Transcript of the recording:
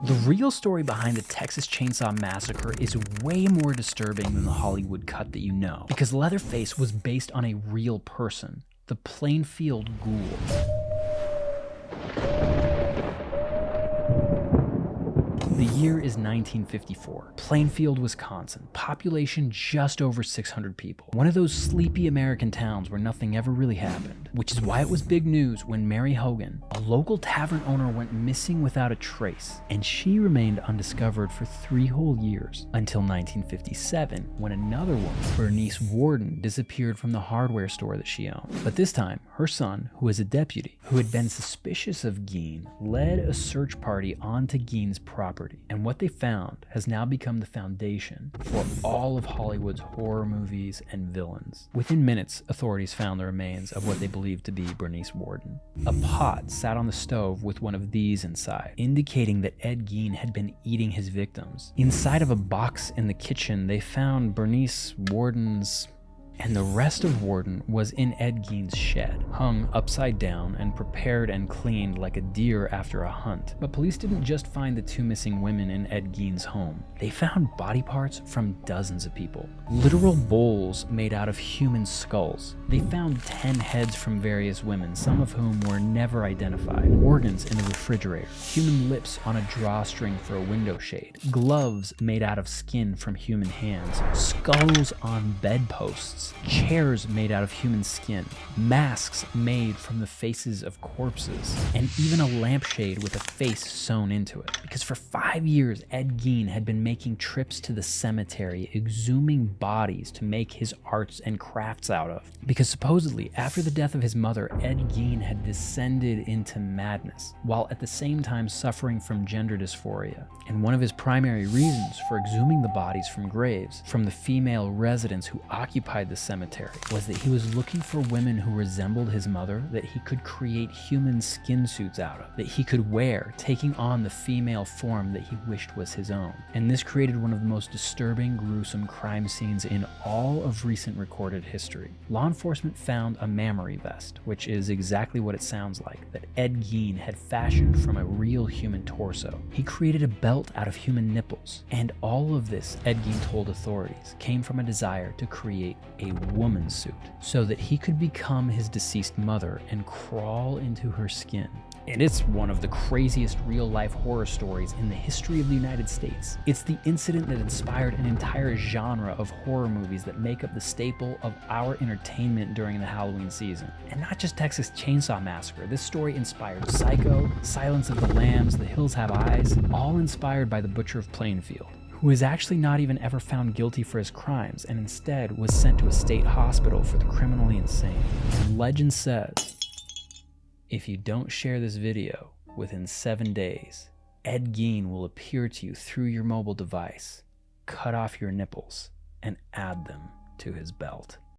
The real story behind the Texas Chainsaw Massacre is way more disturbing than the Hollywood cut that you know, because Leatherface was based on a real person, the Plainfield Ghoul. The year is 1954. Plainfield, Wisconsin. Population just over 600 people. One of those sleepy American towns where nothing ever really happened. Which is why it was big news when Mary Hogan, a local tavern owner, went missing without a trace. And she remained undiscovered for 3 whole years. Until 1957, when another woman, Bernice Worden, disappeared from the hardware store that she owned. But this time, her son, who was a deputy, who had been suspicious of Gein, led a search party onto Gein's property. And what they found has now become the foundation for all of Hollywood's horror movies and villains. Within minutes, authorities found the remains of what they believed to be Bernice Worden. A pot sat on the stove with one of these inside, indicating that Ed Gein had been eating his victims. Inside of a box in the kitchen, they found Bernice Worden's... and the rest of Worden was in Ed Gein's shed, hung upside down and prepared and cleaned like a deer after a hunt. But police didn't just find the 2 missing women in Ed Gein's home. They found body parts from dozens of people. Literal bowls made out of human skulls. They found 10 heads from various women, some of whom were never identified. Organs in the refrigerator. Human lips on a drawstring for a window shade. Gloves made out of skin from human hands. Skulls on bedposts. Chairs made out of human skin, masks made from the faces of corpses, and even a lampshade with a face sewn into it. Because for 5 years, Ed Gein had been making trips to the cemetery, exhuming bodies to make his arts and crafts out of. Because supposedly, after the death of his mother, Ed Gein had descended into madness, while at the same time suffering from gender dysphoria. And one of his primary reasons for exhuming the bodies from graves, from the female residents who occupied the cemetery, was that he was looking for women who resembled his mother that he could create human skin suits out of, that he could wear, taking on the female form that he wished was his own. And this created one of the most disturbing, gruesome crime scenes in all of recent recorded history. Law enforcement found a mammary vest, which is exactly what it sounds like, that Ed Gein had fashioned from a real human torso. He created a belt out of human nipples. And all of this, Ed Gein told authorities, came from a desire to create a woman's suit so that he could become his deceased mother and crawl into her skin. And it's one of the craziest real-life horror stories in the history of the United States. It's the incident that inspired an entire genre of horror movies that make up the staple of our entertainment during the Halloween season. And not just Texas Chainsaw Massacre. This story inspired Psycho, Silence of the Lambs, The Hills Have Eyes, all inspired by the Butcher of Plainfield, who was actually not even ever found guilty for his crimes and instead was sent to a state hospital for the criminally insane. And legend says, if you don't share this video within 7 days, Ed Gein will appear to you through your mobile device, cut off your nipples, and add them to his belt.